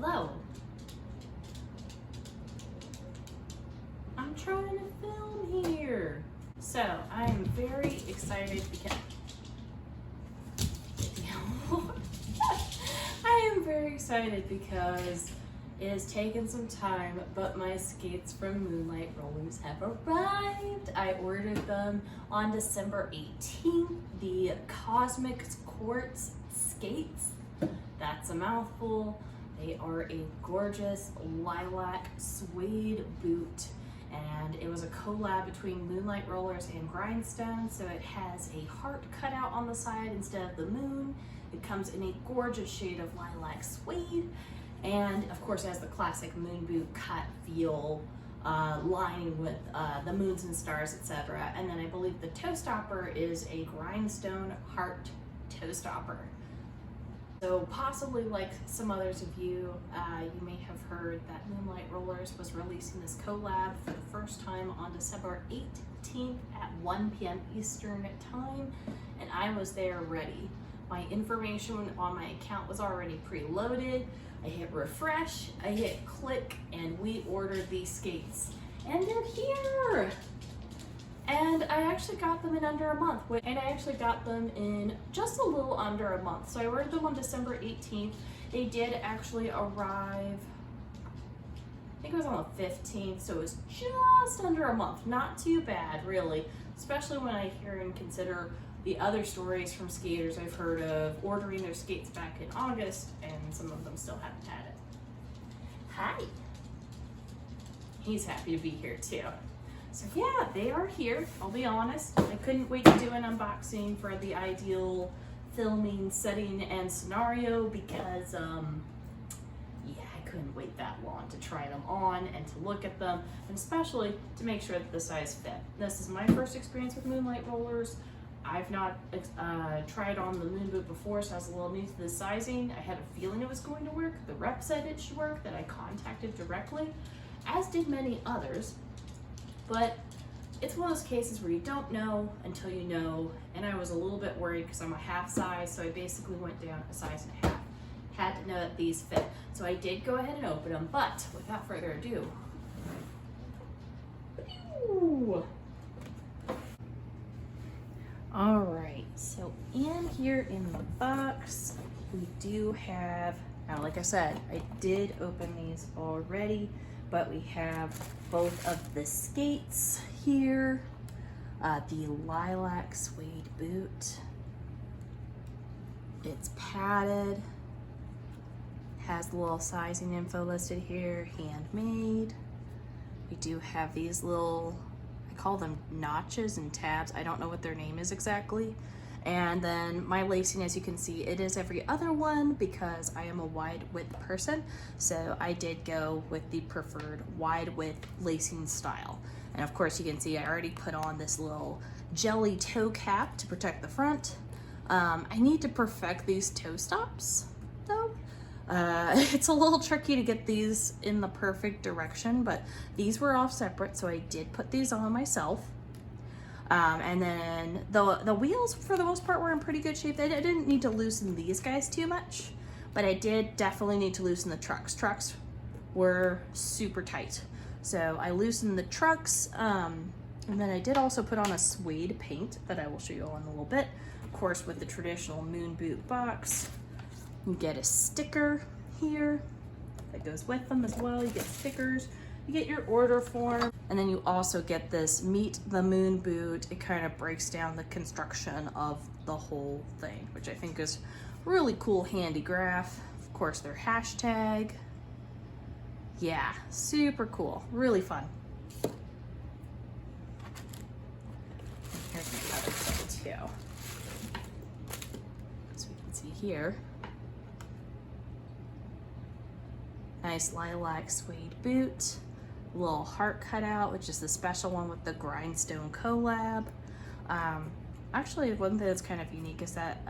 Hello. I'm trying to film here. So I am very excited because I am very excited because it has taken some time, but my skates from Moonlight Rollers have arrived. I ordered them on December 18th, the Cosmic Quartz skates. That's a mouthful. They are a gorgeous lilac suede boot, and it was a collab between Moonlight Rollers and Grindstone, so it has a heart cut out on the side instead of the moon. It comes in a gorgeous shade of lilac suede, and of course it has the classic moon boot cut feel, lining with the moons and stars, etc. And then I believe the toe stopper is a Grindstone heart toe stopper. So possibly like some others of you, you may have heard that Moonlight Rollers was releasing this collab for the first time on December 18th at 1 p.m. Eastern time, and I was there ready. My information on my account was already preloaded. I hit refresh, I hit click, and we ordered these skates. And they're here! And I actually got them in under a month. And I actually got them in just a little under a month. So I ordered them on December 18th. They did actually arrive, I think it was on the 15th, so it was just under a month. Not too bad, really. Especially when I hear and consider the other stories from skaters I've heard of ordering their skates back in August, and some of them still haven't had it. Hi. He's happy to be here too. So yeah, they are here. I'll be honest, I couldn't wait to do an unboxing for the ideal filming setting and scenario because, yeah, I couldn't wait that long to try them on and to look at them, and especially to make sure that the size fit. This is my first experience with Moonlight Rollers. I've not tried on the moon boot before, so I was a little new to the sizing. I had a feeling it was going to work. The rep said it should work, that I contacted directly, as did many others. But it's one of those cases where you don't know until you know, and I was a little bit worried because I'm a half size, so I basically went down a size and a half. Had to know that these fit. So I did go ahead and open them, but without further ado. Ooh. All right, so in here in the box, we do have, now like I said, I did open these already, but we have both of the skates here, the lilac suede boot. It's padded, has the little sizing info listed here, handmade. We do have these little, I call them notches and tabs. I don't know what their name is exactly. And then my lacing, as you can see, it is every other one because I am a wide width person. So I did go with the preferred wide width lacing style. And of course you can see I already put on this little jelly toe cap to protect the front. I need to perfect these toe stops though. It's a little tricky to get these in the perfect direction, but these were off separate, so I did put these on myself. And then the wheels, for the most part, were in pretty good shape. I didn't need to loosen these guys too much, but I did definitely need to loosen the trucks. Trucks were super tight. So I loosened the trucks, and then I did also put on a suede paint that I will show you all in a little bit. Of course, with the traditional moon boot box, you get a sticker here that goes with them as well. You get stickers. You get your order form, and then you also get this Meet the Moon boot. It kind of breaks down the construction of the whole thing, which I think is really cool, handy graph. Of course, their hashtag. Yeah, super cool, really fun. Here's the other thing too. So we can see here. Nice lilac suede boot. Little heart cutout, which is the special one with the Grindstone collab. Actually, one thing that's kind of unique is that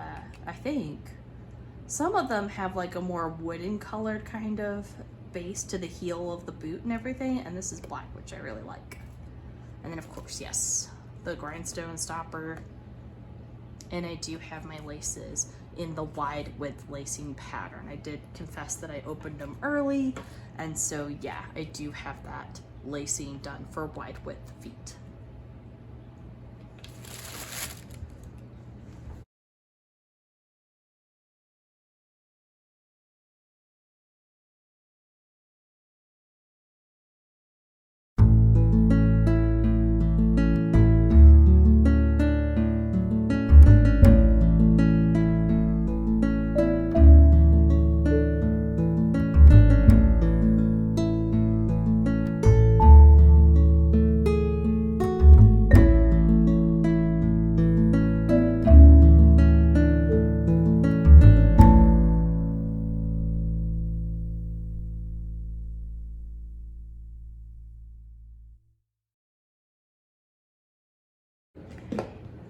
I think some of them have like a more wooden colored kind of base to the heel of the boot and everything, and this is black, which I really like. And then of course, yes, the Grindstone stopper. And I do have my laces in the wide width lacing pattern. I did confess that I opened them early, and so yeah, I do have that lacing done for wide width feet.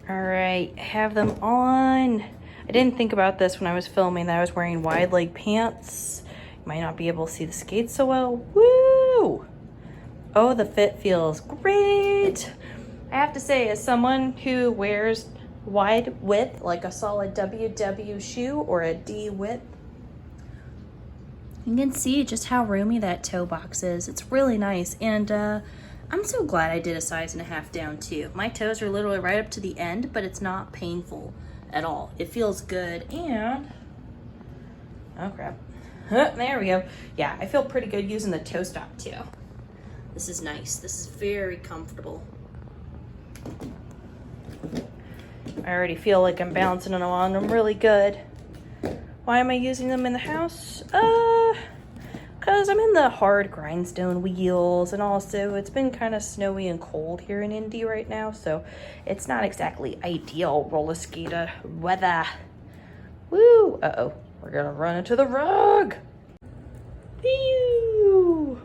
All right, have them on. I didn't think about this when I was filming that I was wearing wide leg pants. You might not be able to see the skates so well. Woo! Oh, the fit feels great. I have to say, as someone who wears wide width, like a solid WW shoe or a D width, you can see just how roomy that toe box is. It's really nice, and I'm so glad I did a size and a half down too. My toes are literally right up to the end, but it's not painful at all. It feels good, and oh crap. There we go. Yeah, I feel pretty good using the toe stop too. This is nice. This is very comfortable. I already feel like I'm bouncing on them really good. Why am I using them in the house? Because I'm in the hard grindstone wheels, and also it's been kind of snowy and cold here in Indy right now, so it's not exactly ideal roller skater weather. Woo! Uh-oh, we're gonna run into the rug. Ew.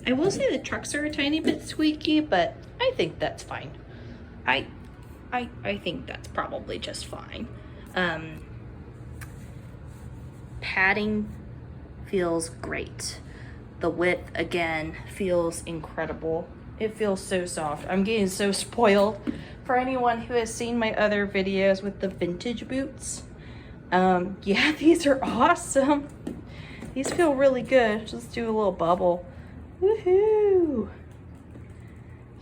I will say the trucks are a tiny bit squeaky, but I think that's fine. I think that's probably just fine. Padding feels great. The width, again, feels incredible. It feels so soft. I'm getting so spoiled. For anyone who has seen my other videos with the vintage boots, yeah, these are awesome. These feel really good. Let's do a little bubble. Woohoo!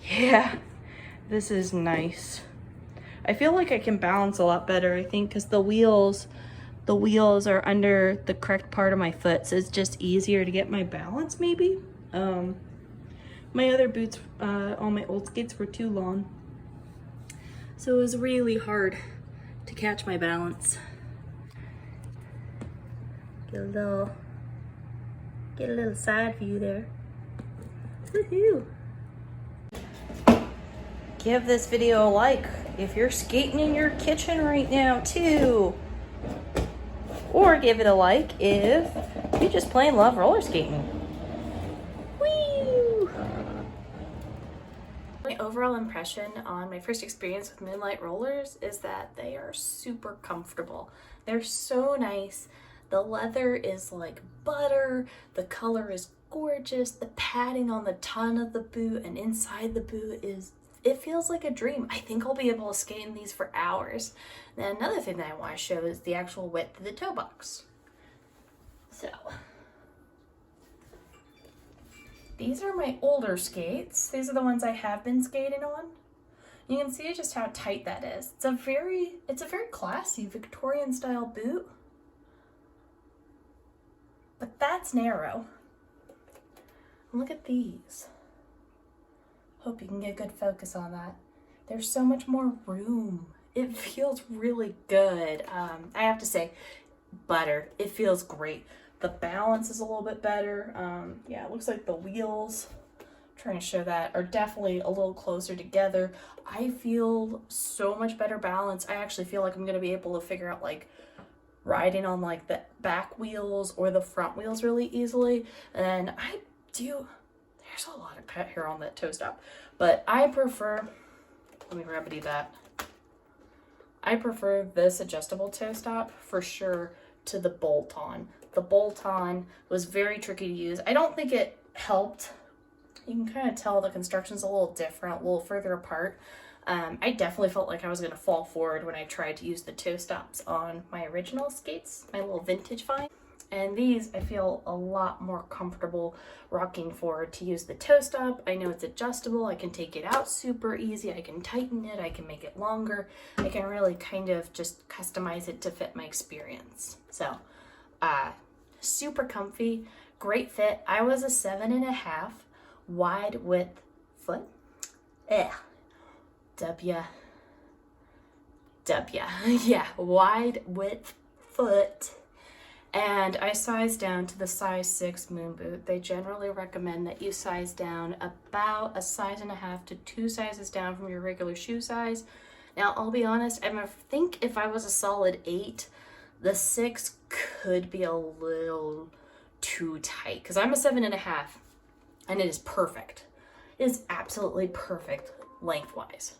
Yeah, this is nice. I feel like I can balance a lot better, I think, because the wheels are under the correct part of my foot, so it's just easier to get my balance, maybe. My other boots on my old skates were too long, so it was really hard to catch my balance. Get a little side view there. Woohoo! Give this video a like if you're skating in your kitchen right now too. Or give it a like if you just plain love roller skating. Woo! My overall impression on my first experience with Moonlight Rollers is that they are super comfortable. They're so nice. The leather is like butter. The color is gorgeous. The padding on the tongue of the boot and inside the boot it feels like a dream. I think I'll be able to skate in these for hours. Then another thing that I want to show is the actual width of the toe box. So, these are my older skates. These are the ones I have been skating on. You can see just how tight that is. It's a very classy Victorian style boot. But that's narrow. Look at these. Hope you can get good focus on that. There's so much more room. It feels really good. I have to say, butter. It feels great. The balance is a little bit better. Yeah, it looks like the wheels, I'm trying to show that, are definitely a little closer together. I feel so much better balance. I actually feel like I'm going to be able to figure out like riding on like the back wheels or the front wheels really easily. And there's a lot of pet hair on that toe stop, but I prefer, let me remedy that. I prefer this adjustable toe stop for sure to the bolt-on. The bolt-on was very tricky to use. I don't think it helped. You can kind of tell the construction's a little different, a little further apart. I definitely felt like I was gonna fall forward when I tried to use the toe stops on my original skates, my little vintage find. And these I feel a lot more comfortable rocking forward to use the toe stop. I know it's adjustable, I can take it out super easy, I can tighten it, I can make it longer, I can really kind of just customize it to fit my experience. So, super comfy, great fit. I was a 7.5 wide width foot. Yeah, wide width foot. And I sized down to the size 6 moon boot. They generally recommend that you size down about a size and a half to 2 sizes down from your regular shoe size. Now, I'll be honest, I think if I was a solid 8, the 6 could be a little too tight, because I'm a 7.5 and it is perfect. It is absolutely perfect lengthwise.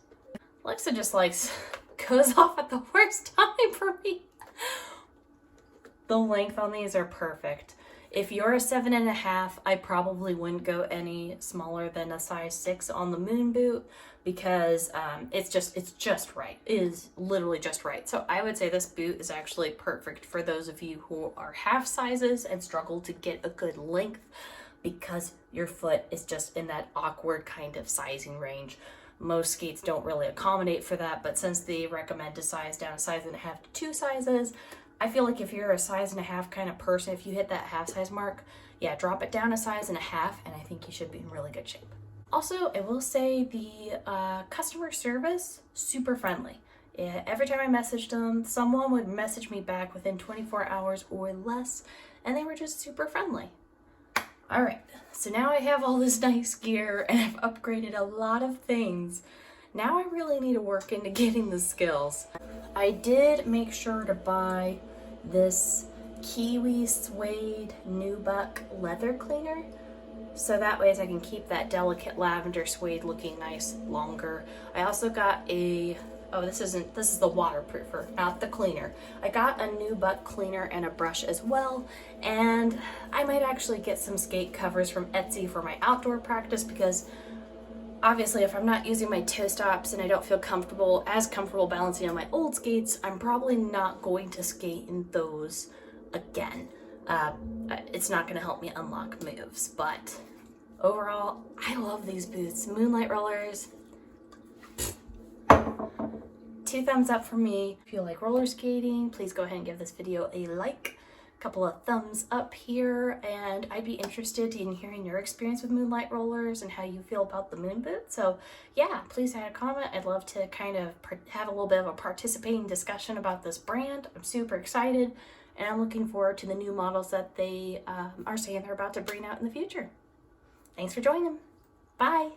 Alexa just goes off at the worst time for me. The length on these are perfect. If you're a 7.5, I probably wouldn't go any smaller than a size 6 on the moon boot, because it's just right. It is literally just right. So I would say this boot is actually perfect for those of you who are half sizes and struggle to get a good length, because your foot is just in that awkward kind of sizing range. Most skates don't really accommodate for that, but since they recommend to size down a size and a half to 2 sizes, I feel like if you're a size and a half kind of person, if you hit that half size mark, yeah, drop it down a size and a half, and I think you should be in really good shape. Also, I will say the customer service, super friendly. Yeah, every time I messaged them, someone would message me back within 24 hours or less, and they were just super friendly. All right, so now I have all this nice gear and I've upgraded a lot of things. Now I really need to work into getting the skills. I did make sure to buy this kiwi suede nubuck leather cleaner, so that way I can keep that delicate lavender suede looking nice longer. I also got a, this is the waterproofer, not the cleaner. I got a nubuck cleaner and a brush as well, and I might actually get some skate covers from Etsy for my outdoor practice, because obviously, if I'm not using my toe stops and I don't feel as comfortable balancing on my old skates, I'm probably not going to skate in those again. It's not going to help me unlock moves, but overall, I love these boots. Moonlight Rollers, 2 thumbs up for me. If you like roller skating, please go ahead and give this video a like. Couple of thumbs up here, and I'd be interested in hearing your experience with Moonlight Rollers and how you feel about the moon boot. So yeah, please add a comment. I'd love to kind of have a little bit of a participating discussion about this brand. I'm super excited, and I'm looking forward to the new models that they are saying they're about to bring out in the future. Thanks for joining. Bye.